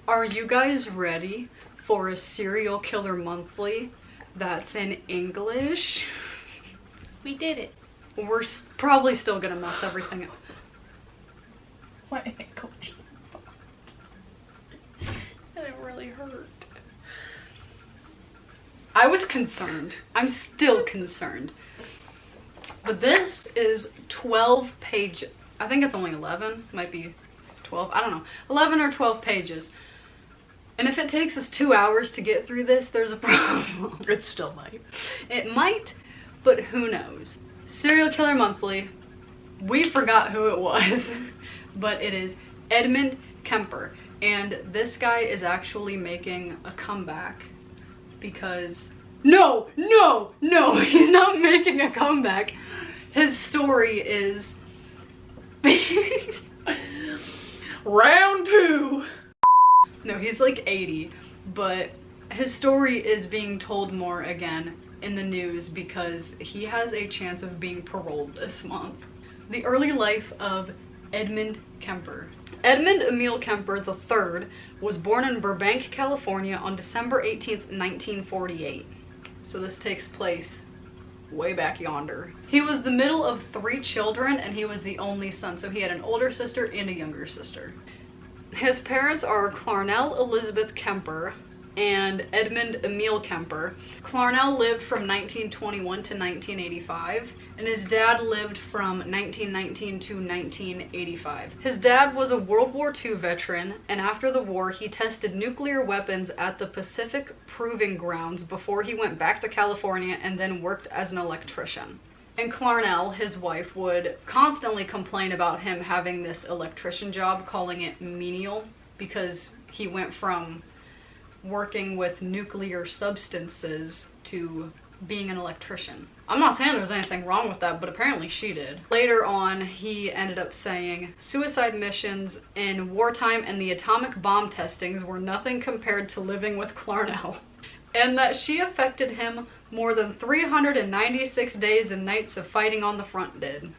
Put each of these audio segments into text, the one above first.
Are you guys ready for a serial killer monthly that's in English? We did it. We're probably still gonna mess everything up. My ankle just popped. And it really hurt. I was concerned. I'm still concerned. But this is 12 pages. I think it's only 11. Might be 12. I don't know. 11 or 12 pages. And if it takes us 2 hours to get through this, there's a problem. It still might. It might, but who knows. Serial Killer Monthly. We forgot who it was, but it is Edmund Kemper. And this guy is actually making a comeback because... No, he's not making a comeback. His story is... Round 2. No, he's like 80, but his story is being told more again in the news because he has a chance of being paroled this month. The early life of Edmund Kemper. Edmund Emil Kemper III was born in Burbank, California on December 18th, 1948. So this takes place way back yonder. He was the middle of 3 children and he was the only son, so he had an older sister and a younger sister. His parents are Clarnell Elizabeth Kemper and Edmund Emil Kemper. Clarnell lived from 1921 to 1985, and his dad lived from 1919 to 1985. His dad was a World War II veteran, and after the war, he tested nuclear weapons at the Pacific Proving Grounds before he went back to California and then worked as an electrician. And Clarnell, his wife, would constantly complain about him having this electrician job, calling it menial, because he went from working with nuclear substances to being an electrician. I'm not saying there's anything wrong with that, but apparently she did. Later on, he ended up saying, suicide missions in wartime and the atomic bomb testings were nothing compared to living with Clarnell, and that she affected him more than 396 days and nights of fighting on the front did.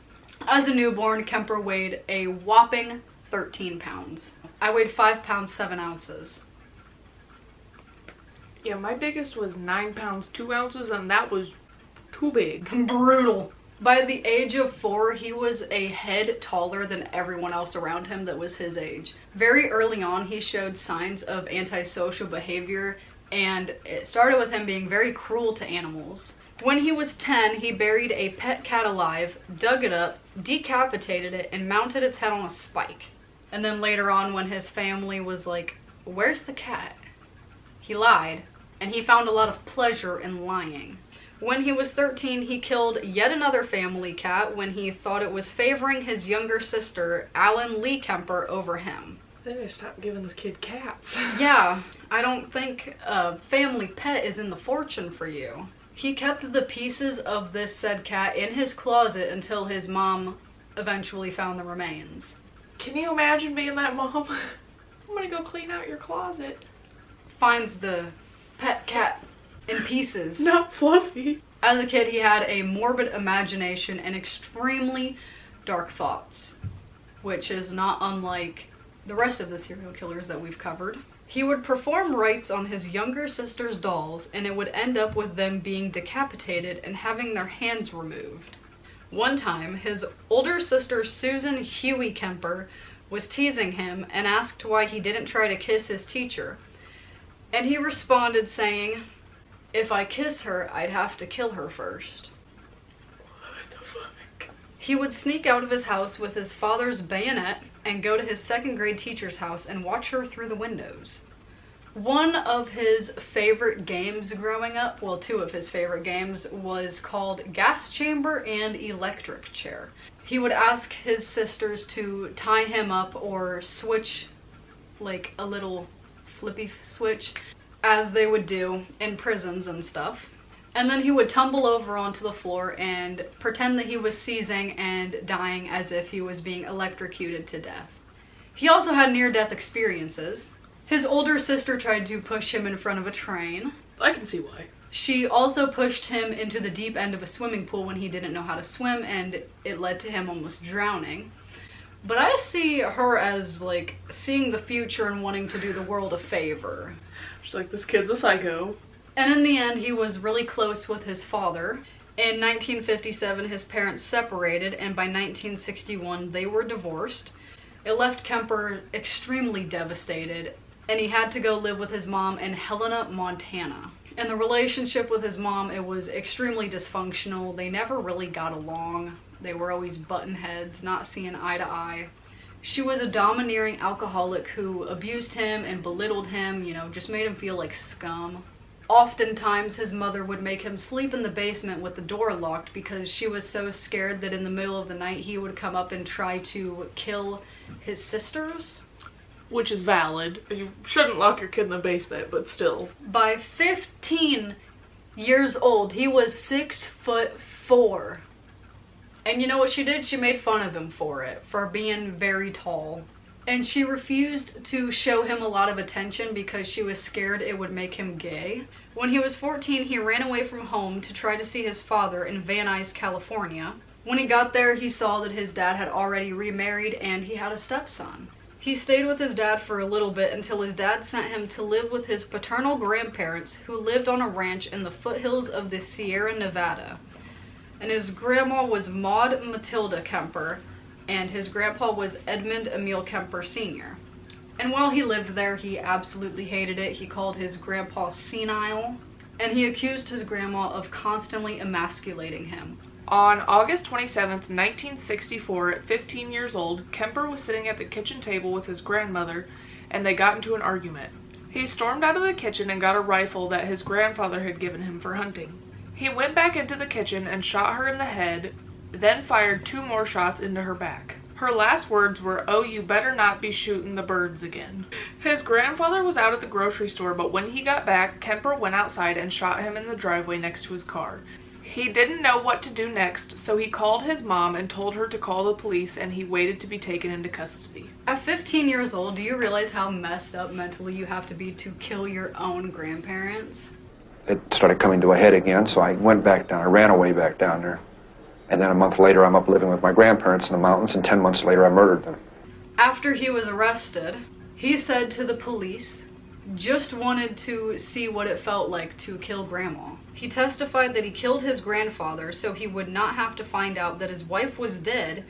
As a newborn, Kemper weighed a whopping 13 pounds. I weighed 5 pounds 7 ounces. Yeah, my biggest was 9 pounds 2 ounces, and that was too big. Brutal. By the age of 4, he was a head taller than everyone else around him that was his age. Very early on, he showed signs of antisocial behavior, and it started with him being very cruel to animals. When he was 10, he buried a pet cat alive, dug it up, decapitated it, and mounted its head on a spike. And then later on, when his family was like, "Where's the cat?" he lied, and he found a lot of pleasure in lying. When he was 13, he killed yet another family cat when he thought it was favoring his younger sister, Alan Lee Kemper, over him. They need to stop giving this kid cats. Yeah, I don't think a family pet is in the fortune for you. He kept the pieces of this said cat in his closet until his mom eventually found the remains. Can you imagine being that mom? I'm gonna go clean out your closet. Finds the pet cat in pieces. Not Fluffy. As a kid, he had a morbid imagination and extremely dark thoughts, which is not unlike the rest of the serial killers that we've covered. He would perform rites on his younger sister's dolls, and it would end up with them being decapitated and having their hands removed. One time, his older sister Susan Huey Kemper was teasing him and asked why he didn't try to kiss his teacher. And he responded saying, "If I kiss her, I'd have to kill her first." What the fuck? He would sneak out of his house with his father's bayonet and go to his 2nd grade teacher's house and watch her through the windows. One of his favorite games growing up, well, 2 of his favorite games, was called Gas Chamber and Electric Chair. He would ask his sisters to tie him up or switch like a little flippy switch, as they would do in prisons and stuff. And then he would tumble over onto the floor and pretend that he was seizing and dying as if he was being electrocuted to death. He also had near-death experiences. His older sister tried to push him in front of a train. I can see why. She also pushed him into the deep end of a swimming pool when he didn't know how to swim, and it led to him almost drowning. But I see her as, like, seeing the future and wanting to do the world a favor. She's like, this kid's a psycho. And in the end, he was really close with his father. In 1957, his parents separated, and by 1961, they were divorced. It left Kemper extremely devastated, and he had to go live with his mom in Helena, Montana. And the relationship with his mom, it was extremely dysfunctional. They never really got along. They were always button heads, not seeing eye to eye. She was a domineering alcoholic who abused him and belittled him, you know, just made him feel like scum. Oftentimes, his mother would make him sleep in the basement with the door locked because she was so scared that in the middle of the night he would come up and try to kill his sisters. Which is valid. You shouldn't lock your kid in the basement, but still. By 15 years old, he was 6'4". And you know what she did? She made fun of him for it, for being very tall. And she refused to show him a lot of attention because she was scared it would make him gay. When he was 14, he ran away from home to try to see his father in Van Nuys, California. When he got there, he saw that his dad had already remarried and he had a stepson. He stayed with his dad for a little bit until his dad sent him to live with his paternal grandparents who lived on a ranch in the foothills of the Sierra Nevada. And his grandma was Maud Matilda Kemper, and his grandpa was Edmund Emil Kemper Sr. And while he lived there, he absolutely hated it. He called his grandpa senile, and he accused his grandma of constantly emasculating him. On August 27th, 1964, at 15 years old, Kemper was sitting at the kitchen table with his grandmother, and they got into an argument. He stormed out of the kitchen and got a rifle that his grandfather had given him for hunting. He went back into the kitchen and shot her in the head, then fired 2 more shots into her back. Her last words were, "Oh, you better not be shooting the birds again." His grandfather was out at the grocery store, but when he got back, Kemper went outside and shot him in the driveway next to his car. He didn't know what to do next, so he called his mom and told her to call the police, and he waited to be taken into custody. At 15 years old, do you realize how messed up mentally you have to be to kill your own grandparents? It started coming to a head again, so I went back down. I ran away back down there. And then a month later, I'm up living with my grandparents in the mountains, and 10 months later, I murdered them. After he was arrested, he said to the police, just wanted to see what it felt like to kill Grandma. He testified that he killed his grandfather so he would not have to find out that his wife was dead,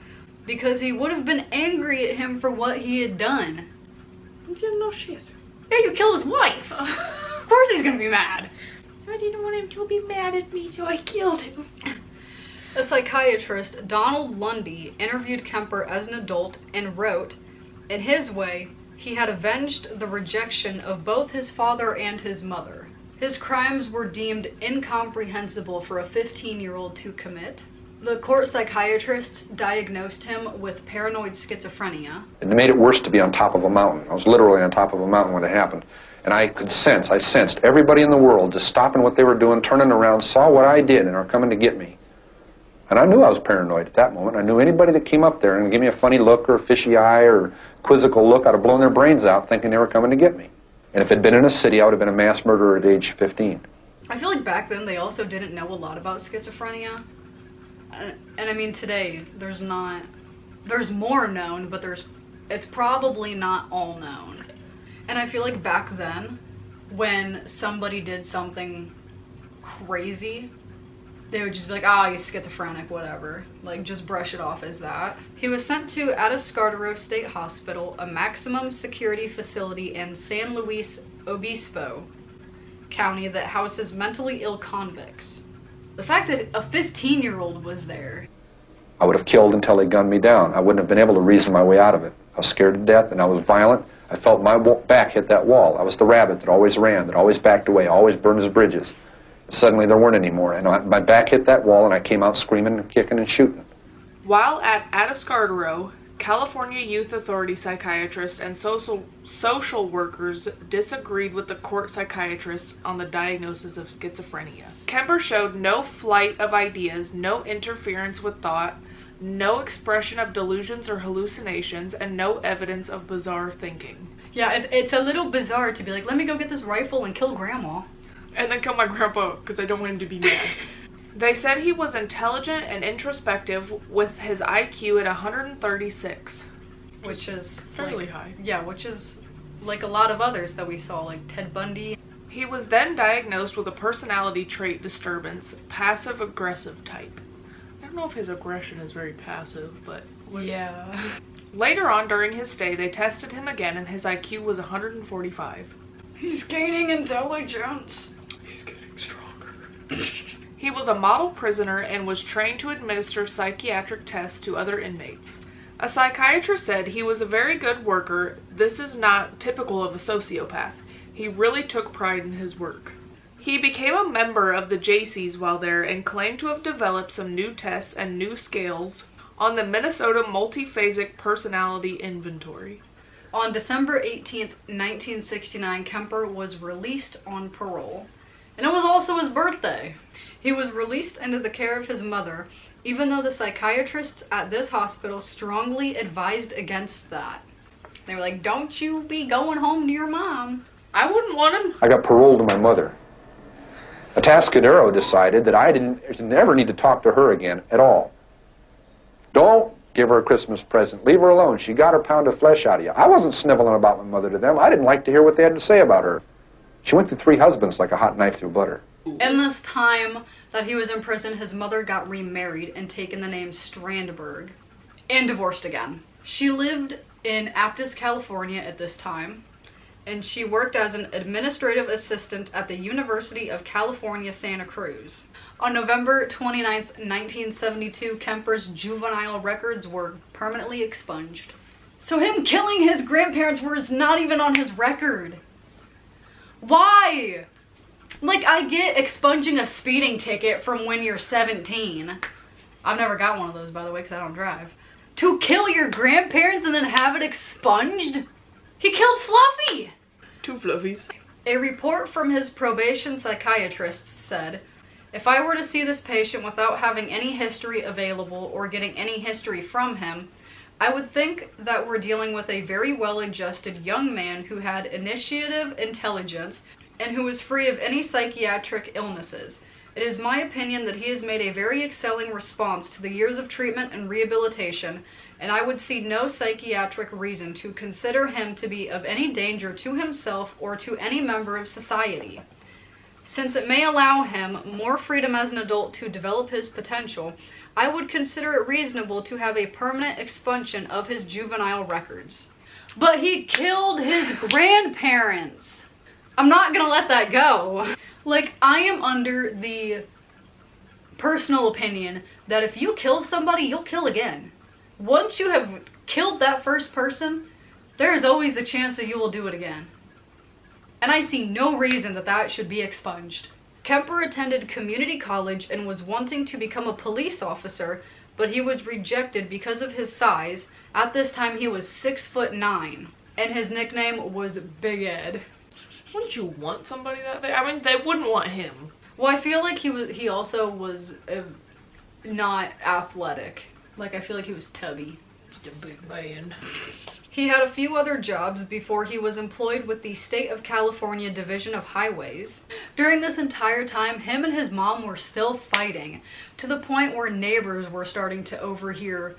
because he would have been angry at him for what he had done. Yeah, no shit. Yeah, you killed his wife. Of course he's gonna be mad. I didn't want him to be mad at me, so I killed him. A psychiatrist, Donald Lundy, interviewed Kemper as an adult and wrote, in his way, he had avenged the rejection of both his father and his mother. His crimes were deemed incomprehensible for a 15-year-old to commit. The court psychiatrists diagnosed him with paranoid schizophrenia. It made it worse to be on top of a mountain. I was literally on top of a mountain when it happened. And I sensed everybody in the world just stopping what they were doing, turning around, saw what I did, and are coming to get me. And I knew I was paranoid at that moment. I knew anybody that came up there and gave me a funny look or a fishy eye or quizzical look, I'd have blown their brains out thinking they were coming to get me. And if it had been in a city, I would have been a mass murderer at age 15. I feel like back then they also didn't know a lot about schizophrenia. And I mean today, there's more known, but it's probably not all known. And I feel like back then, when somebody did something crazy, they would just be like, you're schizophrenic, whatever. Like, just brush it off as that. He was sent to Atascadero State Hospital, a maximum security facility in San Luis Obispo County that houses mentally ill convicts. The fact that a 15-year-old was there. I would have killed until they gunned me down. I wouldn't have been able to reason my way out of it. I was scared to death, and I was violent. I felt my back hit that wall. I was the rabbit that always ran, that always backed away, always burned his bridges. Suddenly there weren't any more, and my back hit that wall, and I came out screaming and kicking and shooting. While at Atascadero, California Youth Authority psychiatrists and social workers disagreed with the court psychiatrists on the diagnosis of schizophrenia. Kemper showed no flight of ideas, no interference with thought, no expression of delusions or hallucinations, and no evidence of bizarre thinking. Yeah, it's a little bizarre to be like, let me go get this rifle and kill Grandma. And then kill my grandpa because I don't want him to be mad. They said he was intelligent and introspective with his IQ at 136. which is fairly high. Yeah, which is like a lot of others that we saw, like Ted Bundy. He was then diagnosed with a personality trait disturbance, passive-aggressive type. I don't know if his aggression is very passive, but... Yeah. Later on during his stay, they tested him again and his IQ was 145. He's gaining intelligence. He's getting stronger. He was a model prisoner and was trained to administer psychiatric tests to other inmates. A psychiatrist said he was a very good worker. This is not typical of a sociopath. He really took pride in his work. He became a member of the JCs while there and claimed to have developed some new tests and new scales on the Minnesota Multiphasic Personality Inventory. On December 18th, 1969, Kemper was released on parole. And it was also his birthday. He was released into the care of his mother, even though the psychiatrists at this hospital strongly advised against that. They were like, don't you be going home to your mom. I wouldn't want him. I got paroled to my mother. Atascadero decided that I didn't never need to talk to her again at all. Don't give her a Christmas present. Leave her alone. She got her pound of flesh out of you. I wasn't sniveling about my mother to them. I didn't like to hear what they had to say about her. She went through 3 husbands like a hot knife through butter. In this time that he was in prison, his mother got remarried and taken the name Strandberg and divorced again. She lived in Aptos, California at this time, and she worked as an administrative assistant at the University of California, Santa Cruz. On November 29th, 1972, Kemper's juvenile records were permanently expunged. So him killing his grandparents was not even on his record. Why? Like, I get expunging a speeding ticket from when you're 17. I've never got one of those, by the way, because I don't drive. To kill your grandparents and then have it expunged? He killed Fluffy! 2 fluffies. A report from his probation psychiatrist said, if I were to see this patient without having any history available or getting any history from him, I would think that we're dealing with a very well-adjusted young man who had initiative, intelligence, and who was free of any psychiatric illnesses. It is my opinion that he has made a very excelling response to the years of treatment and rehabilitation, and I would see no psychiatric reason to consider him to be of any danger to himself or to any member of society. Since it may allow him more freedom as an adult to develop his potential, I would consider it reasonable to have a permanent expunction of his juvenile records. But he killed his grandparents! I'm not gonna let that go. Like, I am under the personal opinion that if you kill somebody, you'll kill again. Once you have killed that first person, there is always the chance that you will do it again. And I see no reason that that should be expunged. Kemper attended community college and was wanting to become a police officer, but he was rejected because of his size. At this time, he was 6'9", and his nickname was Big Ed. Wouldn't you want somebody that big? I mean, they wouldn't want him. Well, I feel like he also was not athletic. Like, I feel like he was tubby. Just a big man. He had a few other jobs before he was employed with the State of California Division of Highways. During this entire time, him and his mom were still fighting, to the point where neighbors were starting to overhear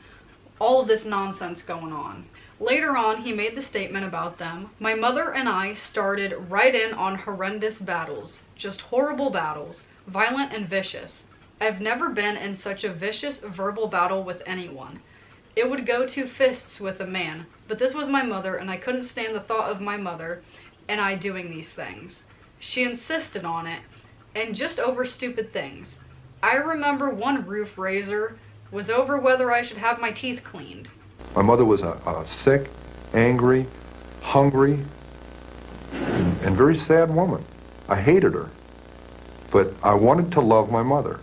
all of this nonsense going on. Later on, he made the statement about them, my mother and I started right in on horrendous battles, just horrible battles, violent and vicious. I've never been in such a vicious verbal battle with anyone. It would go to fists with a man, but this was my mother and I couldn't stand the thought of my mother and I doing these things. She insisted on it, and just over stupid things. I remember one roof raiser was over whether I should have my teeth cleaned. My mother was a sick, angry, hungry, and very sad woman. I hated her, but I wanted to love my mother.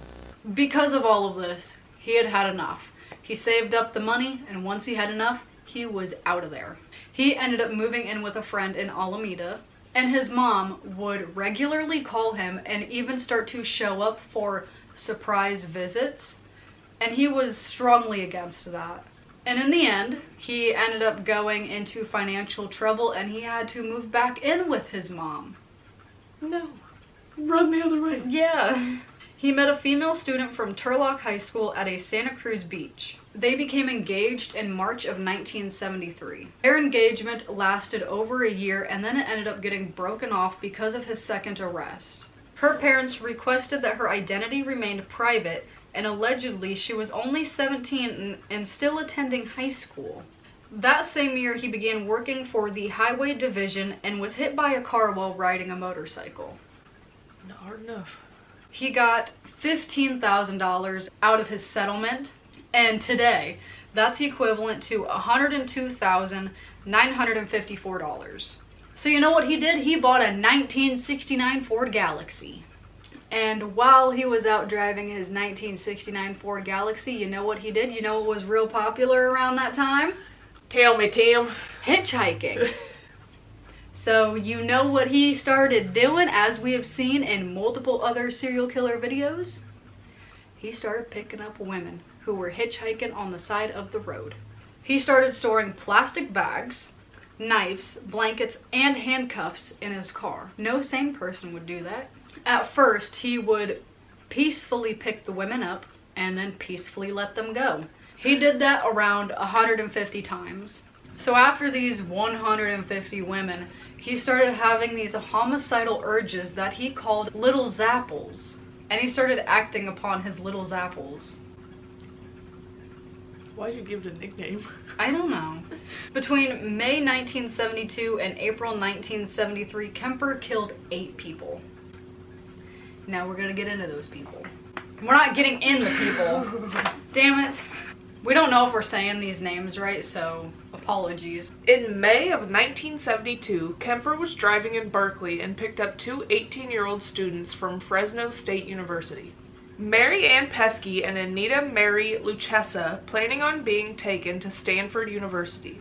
Because of all of this, he had had enough. He saved up the money, and once he had enough, he was out of there. He ended up moving in with a friend in Alameda, and his mom would regularly call him and even start to show up for surprise visits, and he was strongly against that. And in the end, he ended up going into financial trouble and he had to move back in with his mom. No. Run the other way. Yeah. He met a female student from Turlock High School at a Santa Cruz beach. They became engaged in March of 1973. Their engagement lasted over a year, and then it ended up getting broken off because of his second arrest. Her parents requested that her identity remained private, and allegedly she was only 17 and still attending high school. That same year, he began working for the Highway Division and was hit by a car while riding a motorcycle. Not hard enough. He got $15,000 out of his settlement, and today, that's equivalent to $102,954. So you know what he did? He bought a 1969 Ford Galaxy. And while he was out driving his 1969 Ford Galaxy, you know what he did? You know what was real popular around that time? Tell me, Tim. Hitchhiking. So you know what he started doing, as we have seen in multiple other serial killer videos? He started picking up women who were hitchhiking on the side of the road. He started storing plastic bags, knives, blankets, and handcuffs in his car. No sane person would do that. At first, he would peacefully pick the women up and then peacefully let them go. He did that around 150 times. So after these 150 women, he started having these homicidal urges that he called little zapples. And he started acting upon his little zapples. Why'd you give it a nickname? I don't know. Between May 1972 and April 1973, Kemper killed 8 people. Now we're gonna get into those people. We're not getting in the people. Damn it. We don't know if we're saying these names right, so apologies. In May of 1972, Kemper was driving in Berkeley and picked up 2 18-year-old students from Fresno State University. Mary Ann Pesky and Anita Mary Lucchesa, planning on being taken to Stanford University.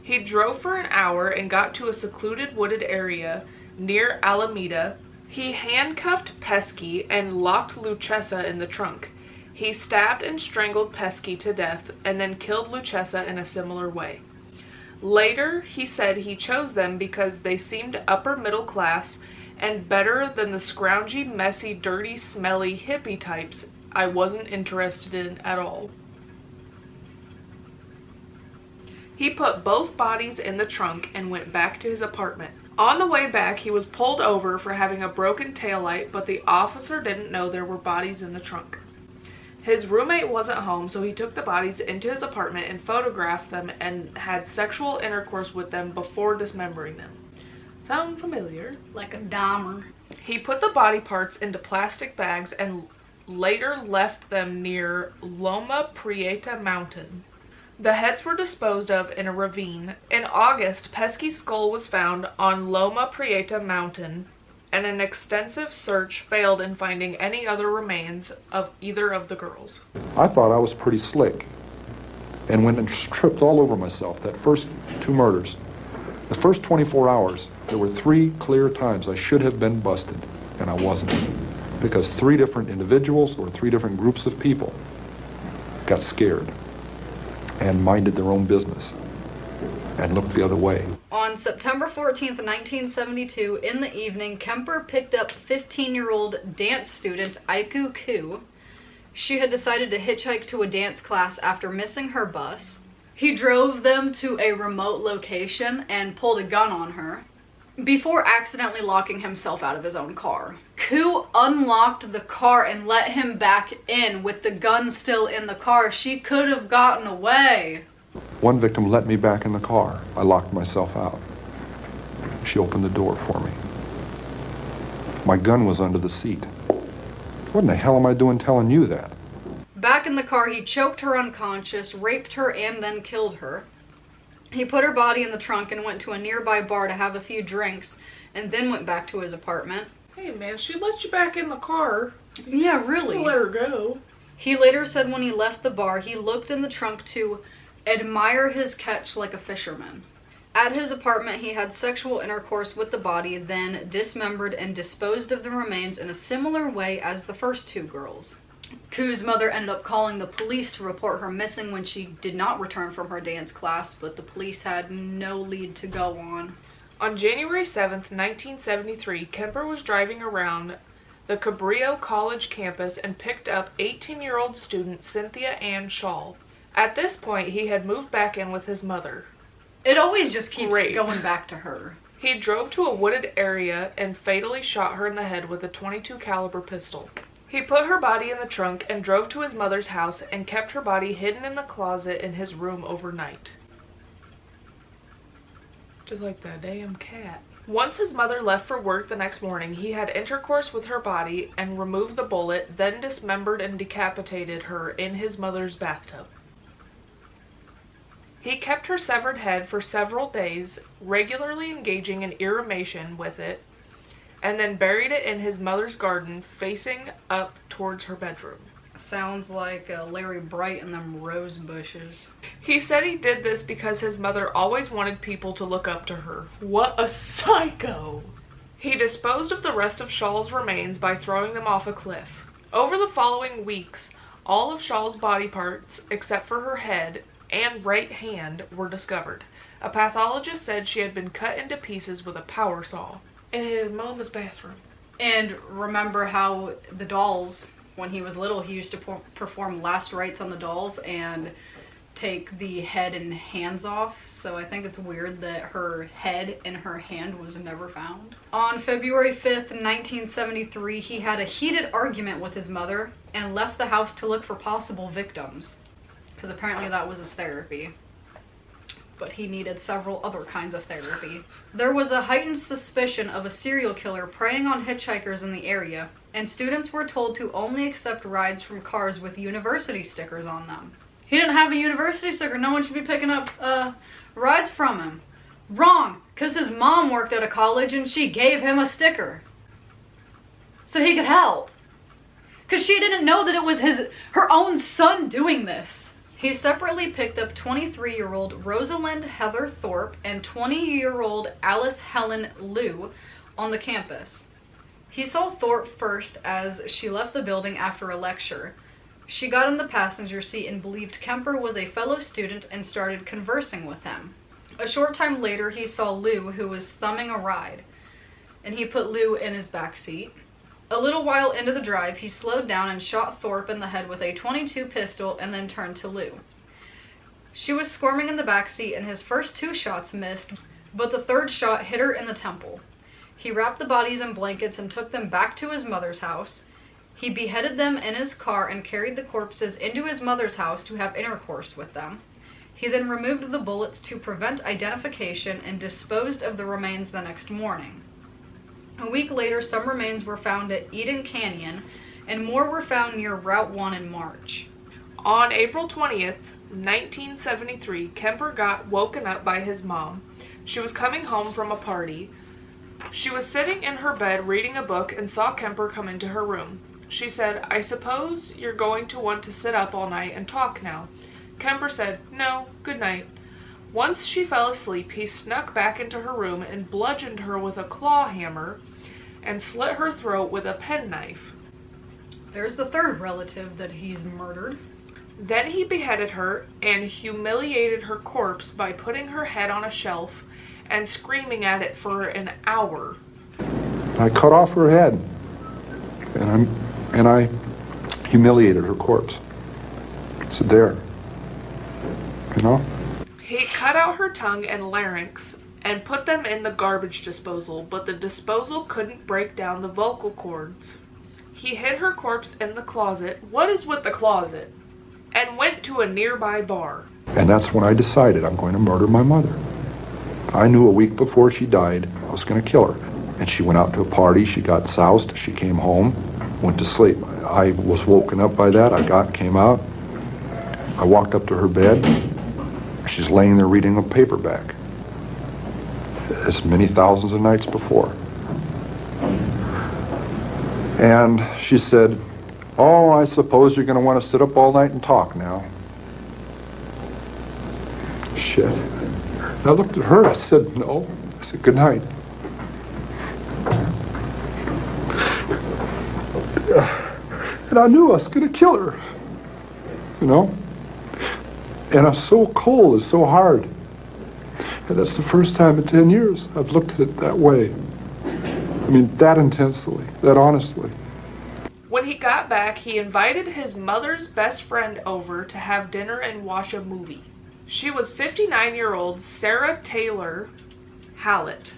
He drove for an hour and got to a secluded wooded area near Alameda. He handcuffed Pesky and locked Lucchesa in the trunk. He stabbed and strangled Pesky to death and then killed Lucchesa in a similar way. Later, he said he chose them because they seemed upper middle class and better than the scroungy, messy, dirty, smelly hippie types I wasn't interested in at all. He put both bodies in the trunk and went back to his apartment. On the way back, he was pulled over for having a broken taillight, but the officer didn't know there were bodies in the trunk. His roommate wasn't home, so he took the bodies into his apartment and photographed them and had sexual intercourse with them before dismembering them. Sound familiar? Like a Dahmer. He put the body parts into plastic bags and later left them near Loma Prieta Mountain. The heads were disposed of in a ravine. In August, Pesky's skull was found on Loma Prieta Mountain, and an extensive search failed in finding any other remains of either of the girls. I thought I was pretty slick and went and tripped all over myself. That first 2 murders, the first 24 hours, there were 3 clear times I should have been busted, and I wasn't. Because 3 different individuals or 3 different groups of people got scared and minded their own business and looked the other way. On September 14th, 1972, in the evening, Kemper picked up 15-year-old dance student Aiku Ku. She had decided to hitchhike to a dance class after missing her bus. He drove them to a remote location and pulled a gun on her before accidentally locking himself out of his own car. Ku unlocked the car and let him back in with the gun still in the car. She could have gotten away. One victim let me back in the car. I locked myself out. She opened the door for me. My gun was under the seat. What in the hell am I doing telling you that? Back in the car, he choked her unconscious, raped her, and then killed her. He put her body in the trunk and went to a nearby bar to have a few drinks, and then went back to his apartment. Hey man, she let you back in the car. Yeah, really. Let her go. He later said when he left the bar, he looked in the trunk to admire his catch like a fisherman. At his apartment, he had sexual intercourse with the body, then dismembered and disposed of the remains in a similar way as the first 2 girls. Ku's mother ended up calling the police to report her missing when she did not return from her dance class, but the police had no lead to go on. On January 7th, 1973, Kemper was driving around the Cabrillo College campus and picked up 18-year-old student Cynthia Ann Shaw. At this point, he had moved back in with his mother. It always just keeps Great. going back to her. He drove to a wooded area and fatally shot her in the head with a .22 caliber pistol. He put her body in the trunk and drove to his mother's house and kept her body hidden in the closet in his room overnight. Just like that damn cat. Once his mother left for work the next morning, he had intercourse with her body and removed the bullet, then dismembered and decapitated her in his mother's bathtub. He kept her severed head for several days, regularly engaging in irrigation with it, and then buried it in his mother's garden, facing up towards her bedroom. Sounds like Larry Bright and them rose bushes. He said he did this because his mother always wanted people to look up to her. What a psycho! He disposed of the rest of Shaw's remains by throwing them off a cliff. Over the following weeks, all of Shaw's body parts, except for her head and right hand, were discovered. A pathologist said she had been cut into pieces with a power saw in his mama's bathroom. And remember how the dolls, when he was little, he used to perform last rites on the dolls and take the head and hands off. So I think it's weird that her head and her hand was never found. On February 5th, 1973, he had a heated argument with his mother and left the house to look for possible victims. Because apparently that was his therapy. But he needed several other kinds of therapy. There was a heightened suspicion of a serial killer preying on hitchhikers in the area, and students were told to only accept rides from cars with university stickers on them. He didn't have a university sticker. No one should be picking up rides from him. Wrong, because his mom worked at a college and she gave him a sticker so he could help. Because she didn't know that it was her own son doing this. He separately picked up 23-year-old Rosalind Heather Thorpe and 20-year-old Alice Helen Liu on the campus. He saw Thorpe first as she left the building after a lecture. She got in the passenger seat and believed Kemper was a fellow student and started conversing with him. A short time later, he saw Liu, who was thumbing a ride, and he put Liu in his back seat. A little while into the drive, he slowed down and shot Thorpe in the head with a .22 pistol and then turned to Liu. She was squirming in the back seat and his first two shots missed, but the third shot hit her in the temple. He wrapped the bodies in blankets and took them back to his mother's house. He beheaded them in his car and carried the corpses into his mother's house to have intercourse with them. He then removed the bullets to prevent identification and disposed of the remains the next morning. A week later, some remains were found at Eden Canyon, and more were found near Route 1 in March. On April 20th, 1973, Kemper got woken up by his mom. She was coming home from a party. She was sitting in her bed reading a book and saw Kemper come into her room. She said, "I suppose you're going to want to sit up all night and talk now." Kemper said, "No, good night." Once she fell asleep, he snuck back into her room and bludgeoned her with a claw hammer and slit her throat with a penknife. There's the third relative that he's murdered. Then he beheaded her and humiliated her corpse by putting her head on a shelf and screaming at it for an hour. I cut off her head, and I humiliated her corpse. It's there, you know? He cut out her tongue and larynx and put them in the garbage disposal, but the disposal couldn't break down the vocal cords. He hid her corpse in the closet. What is with the closet? And went to a nearby bar. And that's when I decided I'm going to murder my mother. I knew a week before she died I was going to kill her. And she went out to a party, she got soused, she came home, went to sleep. I was woken up by that, came out, I walked up to her bed. She's laying there reading a paperback, as many thousands of nights before. And she said, "Oh, I suppose you're going to want to sit up all night and talk now." Shit. And I looked at her, I said, "No." I said, "Good night." And I knew I was going to kill her, you know? And I'm so cold, it's so hard. And that's the first time in 10 years I've looked at it that way. I mean, that intensely, that honestly. When he got back, he invited his mother's best friend over to have dinner and watch a movie. She was 59-year-old Sarah Taylor Hallett.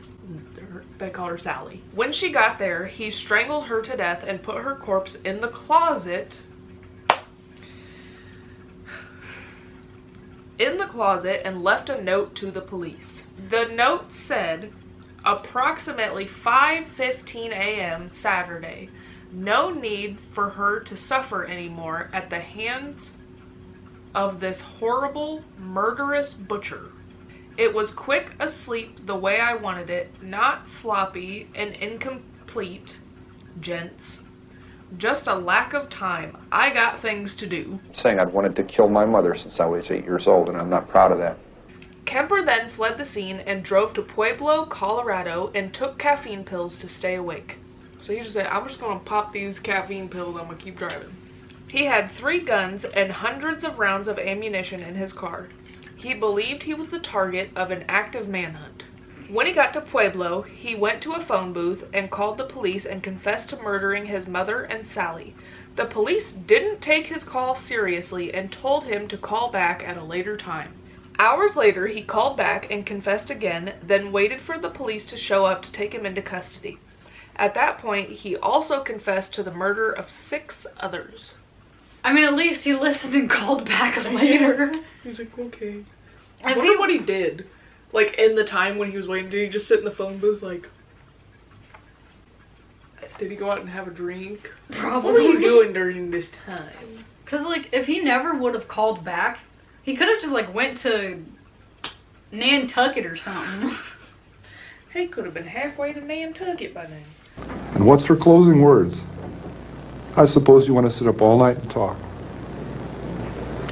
They called her Sally. When she got there, he strangled her to death and put her corpse in the closet. And left a note to the police. The note said, approximately 5:15 a.m. Saturday, no need for her to suffer anymore at the hands of this horrible, murderous butcher. It was quick asleep the way I wanted it, not sloppy and incomplete, gents. Just a lack of time. I got things to do. Saying I'd wanted to kill my mother since I was 8 years old, and I'm not proud of that. Kemper then fled the scene and drove to Pueblo, Colorado, and took caffeine pills to stay awake. So he just said, I'm just going to pop these caffeine pills, I'm going to keep driving. He had 3 guns and hundreds of rounds of ammunition in his car. He believed he was the target of an active manhunt. When he got to Pueblo, he went to a phone booth and called the police and confessed to murdering his mother and Sally. The police didn't take his call seriously and told him to call back at a later time. Hours later, he called back and confessed again, then waited for the police to show up to take him into custody. At that point, he also confessed to the murder of 6 others. I mean, at least he listened and called back later. He's like, okay. I wonder what he did. Like, in the time when he was waiting, did he just sit in the phone booth, like... Did he go out and have a drink? Probably. What were you doing during this time? Because, like, if he never would have called back, he could have just, like, went to Nantucket or something. He could have been halfway to Nantucket by now. And what's her closing words? I suppose you want to sit up all night and talk.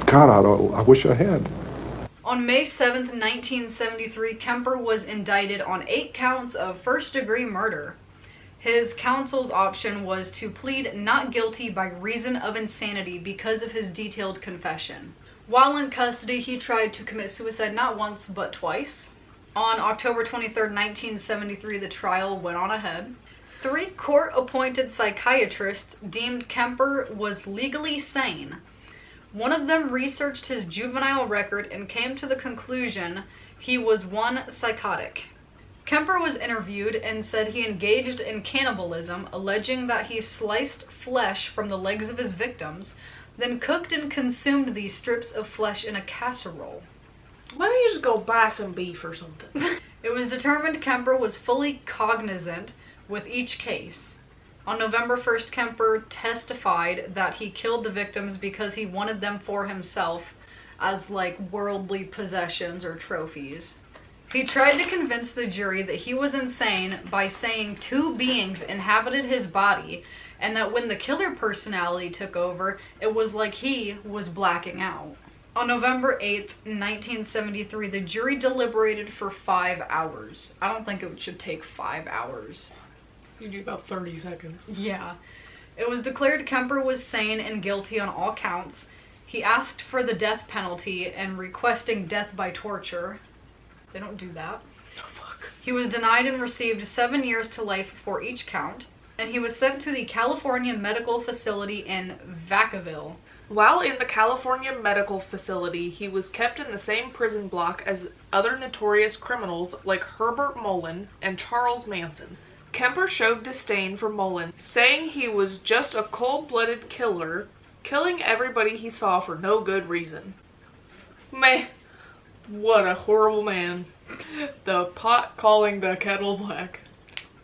God, I wish I had. On May 7th, 1973, Kemper was indicted on 8 counts of first-degree murder. His counsel's option was to plead not guilty by reason of insanity because of his detailed confession. While in custody, he tried to commit suicide not once, but twice. On October 23rd, 1973, the trial went on ahead. 3 court-appointed psychiatrists deemed Kemper was legally sane. One of them researched his juvenile record and came to the conclusion he was one psychotic. Kemper was interviewed and said he engaged in cannibalism, alleging that he sliced flesh from the legs of his victims, then cooked and consumed these strips of flesh in a casserole. Why don't you just go buy some beef or something? It was determined Kemper was fully cognizant with each case. On November 1st, Kemper testified that he killed the victims because he wanted them for himself as, like, worldly possessions or trophies. He tried to convince the jury that he was insane by saying 2 beings inhabited his body and that when the killer personality took over, it was like he was blacking out. On November 8th, 1973, the jury deliberated for 5 hours. I don't think it should take 5 hours. You do about 30 seconds. Yeah. It was declared Kemper was sane and guilty on all counts. He asked for the death penalty and requesting death by torture. They don't do that. Oh, fuck. He was denied and received 7 years to life for each count, and he was sent to the California Medical Facility in Vacaville. While in the California Medical Facility, he was kept in the same prison block as other notorious criminals like Herbert Mullen and Charles Manson. Kemper showed disdain for Mullen, saying he was just a cold-blooded killer, killing everybody he saw for no good reason. Man, what a horrible man. The pot calling the kettle black.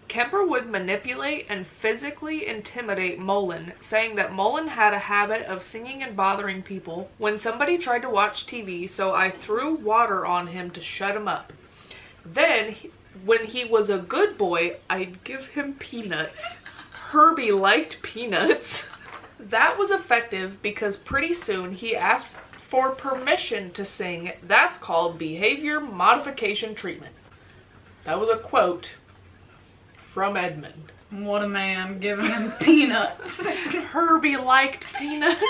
Kemper would manipulate and physically intimidate Mullen, saying that Mullen had a habit of singing and bothering people when somebody tried to watch TV, so I threw water on him to shut him up. Then, when he was a good boy, I'd give him peanuts. Herbie liked peanuts. That was effective because pretty soon he asked for permission to sing. That's called behavior modification treatment. That was a quote from Edmund. What a man, giving him peanuts. Herbie liked peanuts.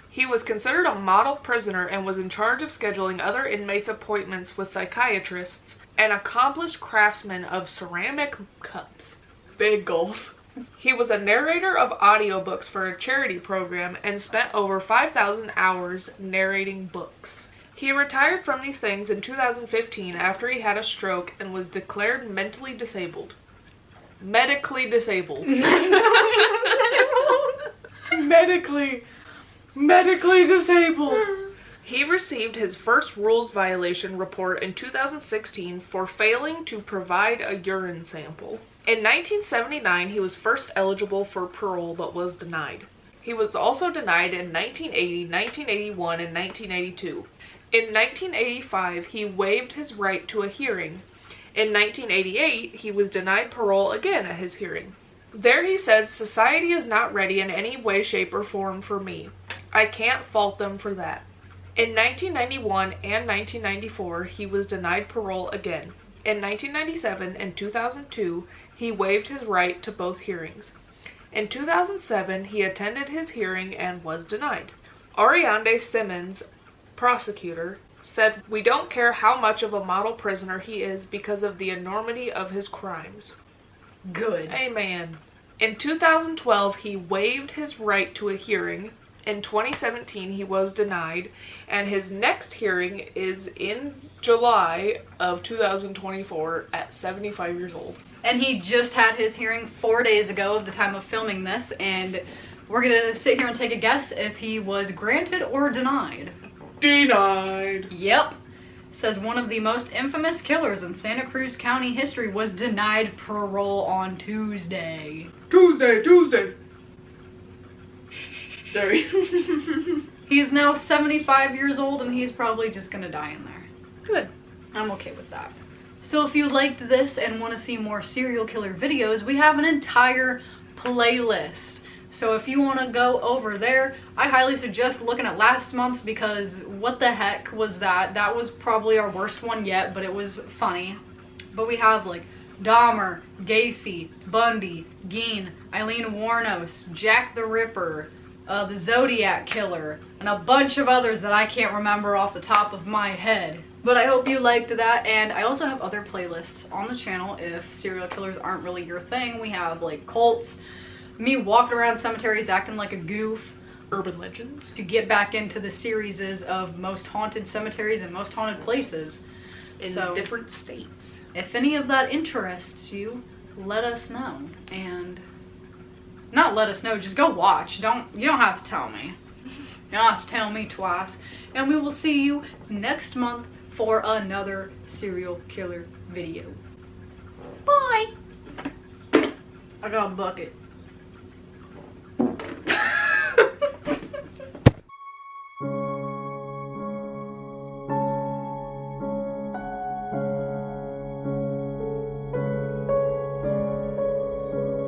He was considered a model prisoner and was in charge of scheduling other inmates' appointments with psychiatrists, an accomplished craftsman of ceramic cups. Big goals. He was a narrator of audiobooks for a charity program and spent over 5,000 hours narrating books. He retired from these things in 2015 after he had a stroke and was declared mentally disabled. Medically disabled. Medically disabled. He received his first rules violation report in 2016 for failing to provide a urine sample. In 1979, he was first eligible for parole but was denied. He was also denied in 1980, 1981, and 1982. In 1985, he waived his right to a hearing. In 1988, he was denied parole again at his hearing. There he said, "Society is not ready in any way, shape, or form for me. I can't fault them for that." In 1991 and 1994, he was denied parole again. In 1997 and 2002, he waived his right to both hearings. In 2007, he attended his hearing and was denied. Ariande Simmons, prosecutor, said, "We don't care how much of a model prisoner he is because of the enormity of his crimes." Good. Amen. In 2012, he waived his right to a hearing. In 2017, he was denied, and his next hearing is in July of 2024 at 75 years old. And he just had his hearing 4 days ago at the time of filming this, and we're gonna sit here and take a guess if he was granted or denied. Denied. Yep. Says one of the most infamous killers in Santa Cruz County history was denied parole on Tuesday. Tuesday. Sorry. He's now 75 years old and he's probably just gonna die in there. Good. I'm okay with that. So if you liked this and want to see more serial killer videos, we have an entire playlist. So if you want to go over there, I highly suggest looking at last month's, because what the heck was that? That was probably our worst one yet, but it was funny. But we have like Dahmer, Gacy, Bundy, Gein, Eileen Wuornos, Jack the Ripper, the Zodiac Killer, and a bunch of others that I can't remember off the top of my head. But I hope you liked that, and I also have other playlists on the channel if serial killers aren't really your thing. We have like cults, me walking around cemeteries acting like a goof, Urban legends. to get back into the series of most haunted cemeteries and most haunted places In So, different states. if any of that interests you, let us know. And not let us know, just go watch. You don't have to tell me. You don't have to tell me twice. And we will see you next month for another serial killer video. Bye. I got a bucket.